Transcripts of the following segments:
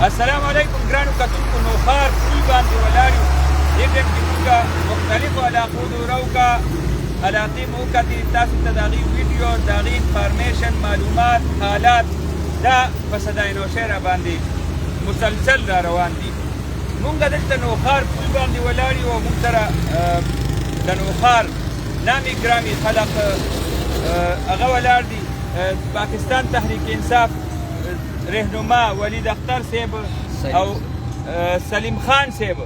السلام علیکم ګرانو کتونکو نوښار پل باندې ولاړ یو دې ټایم کې موږ مختلفو علاقو دورو کا علاقې مو وکتې تاسو ته د هغې ویډیو د هغې انفارمیشن معلومات حالات دا په صدای نوشهر باندې مسلسل را روان دي. موږ دلته نوښار پل باندې ولاړ یو او موږ سره د نوښار نامي ګرامي خلق هغه ولاړ دي. پاکستان تحریک انصاف رهنما ولید اختر صاحب او سلیم خان صاحب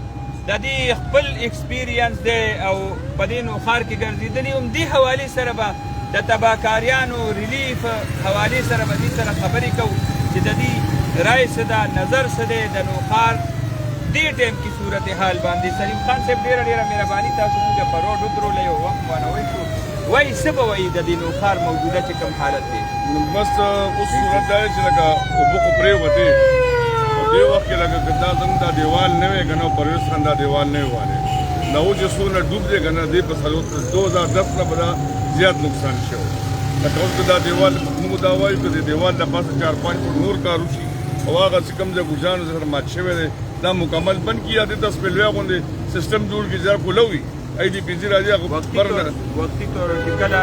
د دې خپل ایکسپیرینس دی او په دې نوښار کې ګرځېدلي هم دې حوالې سره به د تباهکاریانو ریلیف حوالې سره به دې سره خبرې کوو چې د دې رای څه ده نظر څه دی د نوښار دې ټایم کې صورتحال باندې. سلیم خان صاحب ډېره ډېره مهرباني تاسو موږ په روډ ودرولئ او وخت وانهوی شو. وایي څه به وایي د دې نوښار موجوده چې کوم حالت دی؟ بس اوس صورت دا دی چې لکه اوبه خو پرېوتې په دې وخت کې لکه که دا زموږ دا دیوال نه وی که نه پرویز خان دا دیوال نه وی والی دا اوس چې څومره ډوب دی که نه دې په 2010 نه به دا زیات نقصان شوی. لکه اوس که دا دیوال موږ دا وایو که د دیوال د پاسه 4-5 فوټ نور کار وشي او هغه چې کوم ځای ګوجانو سره مات شوی دی دا مکمل بند کړي یا دې ته سپیلوی غوندې سیسټم جوړ کړي چې کوله وي IDPC راځي هغه وقتي طور چې کله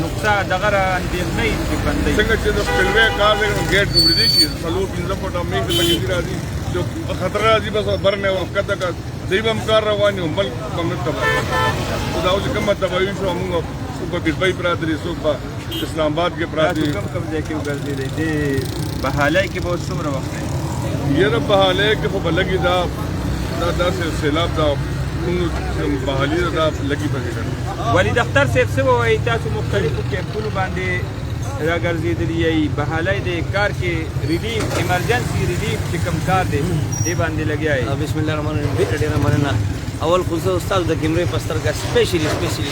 نقصان دغه را اندېښنه یې چې بندوي څنګه چې د سپیلوی کار دی نو ګیټ ډوبېدی شي 4-5 فوټه میک د بجې راځي جو خطر راځي بس بر نه ورښکته که دوی به هم کار روان وي ملک به هم نه تباه خو دا اوس کومه تباهي شوه مونږ څوک په بیربۍ پراته دي څوک په اسلام آباد کې پراته دي. کوم ځای کې وګرځېدی دې بهالۍ کې به اوس څومره وخت دی؟ یاره بهالۍ کې خو به لږې دا داسې سیلاب دا بحالي دا لګي پکې کړه. ولید اختر صاحب څه به وایي تاسو مختلفو کیمپونو باندې راګرځېدلي یئ بهالۍ د کار کې ریلیف ایمرجنسي ریلیف چې کوم کار دی دې باندې لګیا یئ؟ بسم الله الرحمن الرحیم. ډېره مننه. اول خو زه استاد د کیمرې په سترګه سپیشلی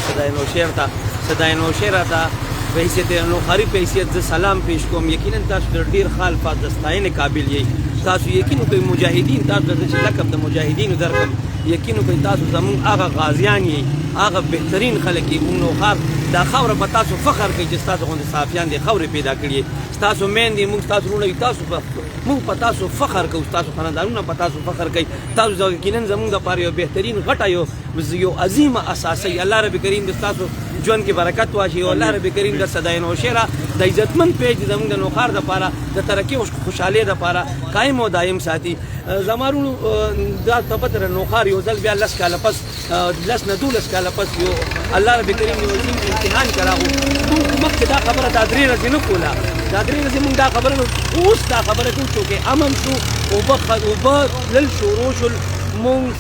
صدای نوشهر ته په حیثیت نوښاري په حیثیت زه سلام پیش کوم. یقینا تاسو د ډېر ښه الفاظ د ستاینې قابل یئ. تاسو یقین وکړئ مجاهدین تاسو ته چې لقب د مجاهدینو درکړم یقین وکړئ تاسو زموږ هغه غازیان یئ هغه بهترین خلک یئ. موږ نوښار دا خاوره په تاسو فخر کوي چې ستاسو غوندې صحافیان دې خاورې پیدا کړي ستاسو میندې موږ ستاسو وروڼه یو موږ په تاسو فخر کوو ستاسو خاندانونه په تاسو فخر کوي. تاسو یقینا زموږ دپاره یو بهترین غټه یو عظیمه اساسۍ. الله رب کریم د ستاسو ژوند کې برکت واچوي او الله رب کریم د صدای نوشهر د عزتمن پیج زموږ د نوښار دپاره د ترقي او خوشحالۍ دپاره قایم او دایم ساتي. زما وروڼو دا ته پته ده نوښار یو ځل بیا 10 کاله پس 10 نه 12 کاله پس یو الله رب کریم یو عظیم امتحان کراغو. موږ مخکې دا خبره دا 3 ورځې نه کوله دا 3 ورځې موږ دا خبره اوس دا خبره کوو چې امن شو اوبه تلل شروع شول. موږ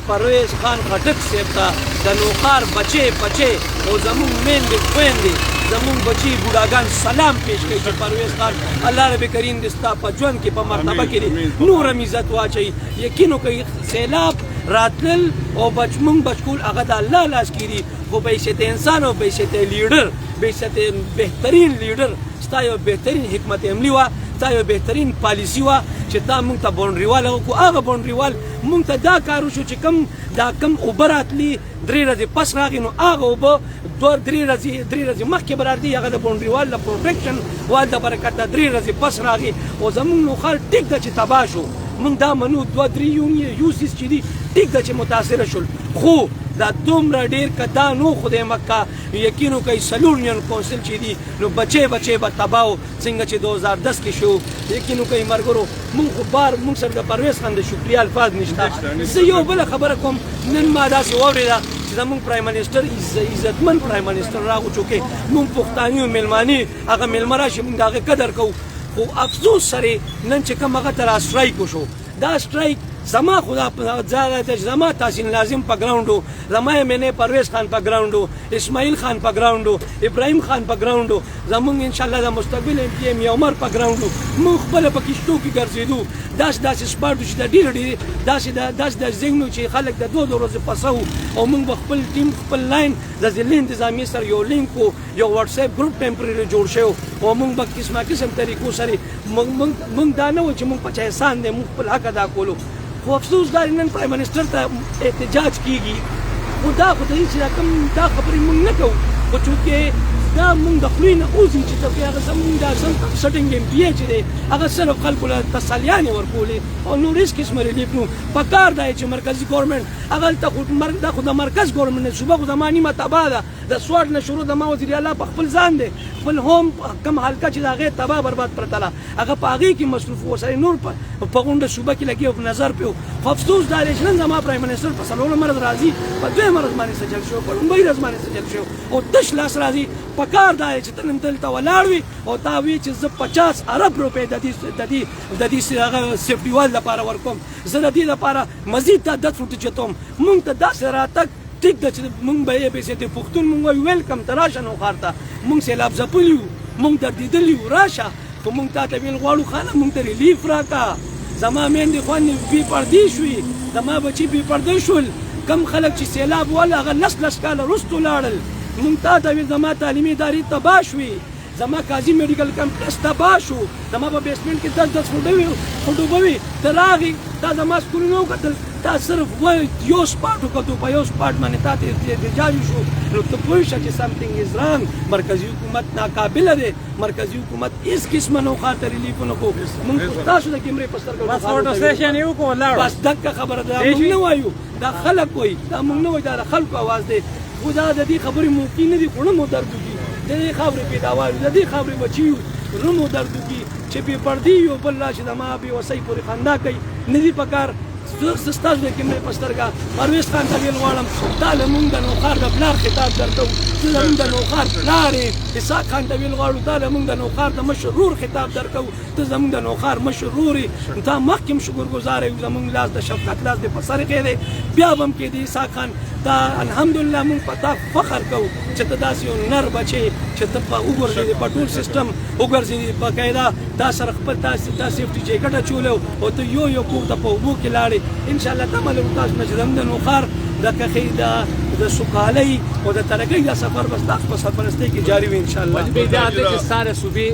پرویز خان خټک صاحب ته د نوښار بچې او زموږ میندې خویندې زموږ بچي بوډاګان سلام پیش کوي چې پرویز خان الله رب کریم دې ستا په ژوند کې په مرتبه کې نور هم عزت واچوي. یقین وکړئ سیلاب راتلل او موږ بچکول هغه د الله لاس کې دي خو بحیثیت انسان او بحیثیت لیډر بحیثیت بهترین لیډر ستا یو بهترین حکمت عملي وه ستا یو بهترین پالیسي وه چې تا موږ ته باونډریوال وکړو. هغه باونډریوال موږ ته دا کار وشو چې کم اوبه راتلي 3 ورځې پس راغی نو هغه اوبه 2-3 ورځې مخکې به راځي هغه د باونډریوال د پروټیکشن وال د برکته 3 ورځې پس راغی او زموږ نوښار ټیک ده چې تباه شو. موږ دا منو 2-3 یوسیس چې دي ټیک ده چې متاثره شول خو دا دومره ډېر که دا نو خدای مکه یقین وکړئ سلونین کونسل چې دي نو بچې به تباه و څنګه چې 2010 کې شو. یقین وکړئ ملګرو موږ خو موږ سره د پرویز خان د شکریه الفاظ نشته. زه یو بله خبره کوم نن ما داسې واورېده چې زموږ پرایم منسټر عزتمن پرایم منسټر راغوچو کې موږ پښتانه یو میلمانې هغه میلمه راشي موږ د هغې قدر کوو خو افسوس سره نن چې کوم هغه ته را سټرایک وشو دا سټرایک زما خدا زما تحسین لازم په ګراونډ زما مینه پرویز خان په ګراونډ اسماعیل خان په ګراونډ ابراهیم خان په ګراونډ زمونږ ان شاء الله د مستقبل ام پی ام عمر په ګراونډ موږ خپل په کښتو کې ګرځېدو داسې سپارټو چې د ډېر داسې زینو چې خلک د 2 ورځې پسو او موږ خپل ټیم خپل لاین د ضلع انتظامیه سره یو لینک یو واتس اپ ګروپ ټمپرری جوړ شو او موږ په قسم طریقو سره موږ دا نه و چې موږ په احسان دې موږ خپل حق ادا کولو. خو افسوس دا نن پرایم منسټر ته احتجاج کیږي خو دا خو د هېڅ دا خبرې موږ نه کوو خو چونکې دا مونږ د خولې نه اوځي چې هغه زمونږ دا سټینګ ایم پی چې دی هغه صرف خلکو له تسلیانې ورکولې او نور هېڅ قسمه ریلیف نه په کار دی چې مرکزي ګورنمنټ هغلته دا خو د مرکز ګورنمنټ نه صوبه خو زما نیمه تباه ده د سوات نه شروع د ما وزیر اعلی په خپل ځان دی خپل هوم کم حلقه چې د هغې تباه برباد پرته ده هغه په هغې کې مصروف و سړی نور په غونډه صوبه کې لګي او نظر پې و خو افسوس دا دی چې نن زما پرایم منسټر په څلورم مرض راځي په دویم مرض باندې سجل شو په لومړي ورځ باندې سجل شو او تش لاس راځي په کار دا دی چې ته نن دلته ولاړ وي او تا وایي چې زه 50 ارب روپۍ د دې هغه سیفټي وال لپاره ورکوم زه د دې لپاره مزید تعداد فوټ چتوم مونږ ته داسې راتګ ټیک ده چې مونږ به یې پیسې ته پښتون مونږ وایو ویلکم ته راشه نوښار ته مونږ سیلاب ځپلي یو مونږ دردېدلي یو راشه خو مونږ تا ته ویل غواړو خانه مونږ ته ریلیف راکړه زما میندې خویندې بې پردې شوې زما بچي بې پردې شول کم خلک چې سیلاب والا هغه لس کاله وروسته لاړل مونږ تا ته ویل زما تعلیمي ادارې تباه شوې زما قاضي میډیکل کمپلیکس تباه شو زما په بیسمنټ کې 10 فوټو به وي ته راغې تا زما سکولونه وکتل تا صرف یو سپاټ وکتو په یو سپاټ باندې تا ته احتجاج شو نو ته پوه شه چې سمثینګ از رانګ مرکزي حکومت ناقابله دی مرکزي حکومت هېڅ قسمه نوښار ته ریلیف ونه کړو مونږ تاسو د کیمرې په سترګو بس دقه خبره ده مونږ نه وایو دا خلک وایي دا مونږ نه وایو دا د خلکو اواز دی خو دا د دې خبرې ممکن نه دي خو نه مو درد وکړي د دې خاورې پیداوار د دې خاورې بچي یو رومو درد وکړي چې بې پردې یو بل راشي د ما بې وسۍ پورې خندا کوي نه دي په کار زه ستاسو د کیمرې په سترګه پرویز خان ته ویل غواړم دا له مونږ د نوښار د پلار خطاب درته زه زمونږ د نوښار پلار یې اسحاق خان ته ویل غواړو دا له مونږ د نوښار د مشرور خطاب درکو ته زمونږ د نوښار مشرور یې تا مخکې هم شکرګزار یو زمونږ لاس د شفقت لاس دې په سر ایښی دی بیا به هم کېدی اسحاق خان دا الحمدلله مونږ په تا فخر کوو چې ته داسې یو نر بچې چې ته په وګرځېدې په ټول سیسټم وګرځېدې باقاعده تا سره خپل تا سیفټي جیکټ اچولی او ته یو کور ته په اوبو کې لاړې انشاءالله تمه لرو تاسو نه چې زموږ د نوښار د کښې د سوکالۍ او د ترقۍ دا سفر به ستاسو په سرپرستۍ کې جاري وي انشاءالله دا دی چې ساره صوبې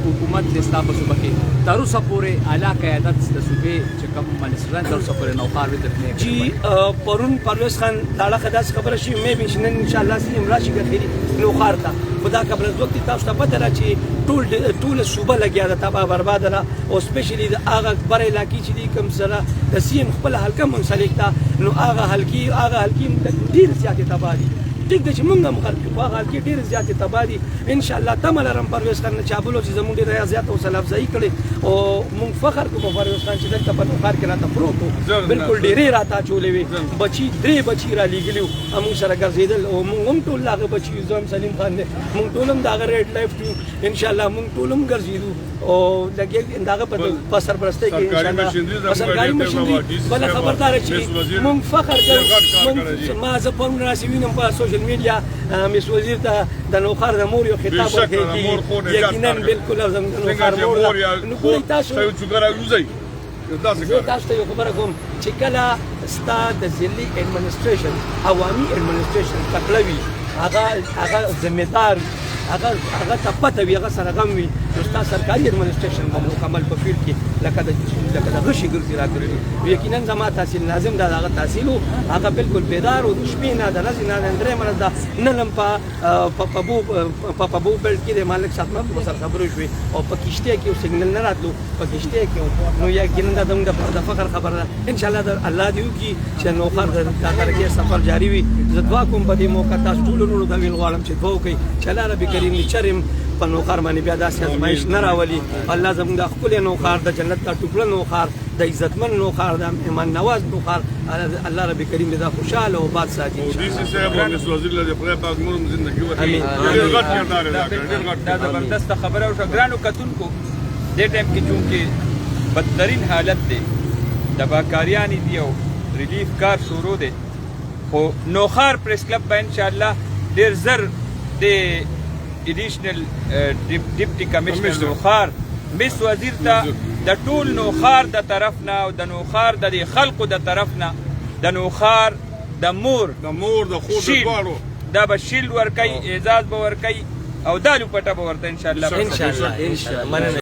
حکومت د ستا په صوبه کې تر اوسه پورې اعلی قیادت د صوبې چې کوم منسټران تر اوسه پورې نوښار وترنې جی پرون پرویز خان داړه خداس خبره شي مې به نن انشاءالله سیم راشي ګخيري نوښار ته خدا قبل از وخت تاسو ته پته را چې ټول صوبه لګیا ده تباہ برباد ده او سپیشلی د هغه بر علاقې چې دي کوم سره د سیم خپل حلقه منسلک ده نو هغه حلقې ډېر زیاتې تباہ دي ټیک ده چې مونږ هم خلک خو هغه حلقې ډېرې زیاتې تباہ دي انشاءالله تمه لرم پرویز خان نه چابلو چې زموږ ډېره زیاته حوصله افزایي کړې او مونږ فخر کوو په پرویز خان چې دلته په نوښار کې راته پروت و بلکل ډېرې راته اچولې وې بچي 3 بچي را لېږلي وو موږ سره ګرځېدل او مونږ هم ټول هغه بچي یو زه هم سلیم خان دی مونږ ټول هم د هغه ریډ لایف یو انشاءالله مونږ ټول هم ګرځېدو او لګیا د هغه په سرپرستۍ کې انشاءالله په سرکاري مشینري بله خبرداره چې مونږ فخر کوو ما زه پرون راسې وینم په سوشل میډیا مس وزیر ته د نوښار د مور یو خطاب ورکړی یقینا بالکل زموږ د نوښار مور نو ګورئ تاسو زه تاسو ته یو خبره کوم چې کله ستا د ضلعي اډمنسټریشن عوامي اډمنسټریشن تکړه وي هغه ذمهدار هغه ته پته وي هغه سره غم وي نو ستا سرکاري اډمنسټریشن به مکمل په فیلډ کې لکه د غشي ګرځي راکړي یقینا زما تحصیل ناظم دا هغه تحصیل و هغه بالکل بیدار و د شپې نه د ورځې نه د درېیمه ورځ ده نن هم په پبو بلډ کې د مالک صاحب محمد سره خبرې شوې او په کشتۍ کې یو سیګنل نه راتلو په کشتۍ کې نو یقینا دا زموږ د فخر خبره ده انشاءالله الله دې وکړي چې نوښار د ترقۍ سفر جاري وي زه دعا کوم په دې موقع تاسو ټولو وروڼو ته ویل غواړم چې دعا وکړئ چې الله رب کریم دې چرم په نوښار باندې بیا داسې ازمایش نه راولي الله زموږ د ښکلي نوښار د جنت دا ټوکړه نوښار د عزتمن نوښار د ایمان نواز نوښار الله رب کریم دې دا خوشحاله او باد ساتي ډیسي صاحب او مس وزیر له خدای پاک نور زندگی ورکړي ډېر غټ کردار دا زبردست خبره او ګرانو کتونکو دې ټایم کې چونکې بدترین حالت دی تباهکاریانې دي او ریلیف کار شروع دی خو نوښار پریس کلب به انشاءالله ډېر زر د ایډیشنل ډیپټي کمشنر نوښار مس وزیر ته د ټول نوښار د طرف نه او د نوښار د خلقو د طرف نه د نوښار د مور د خور د دواړو دا به شیلډ ورکوي اعزاز به ورکوي او دا لوپټه به ورته انشاءالله انشاءالله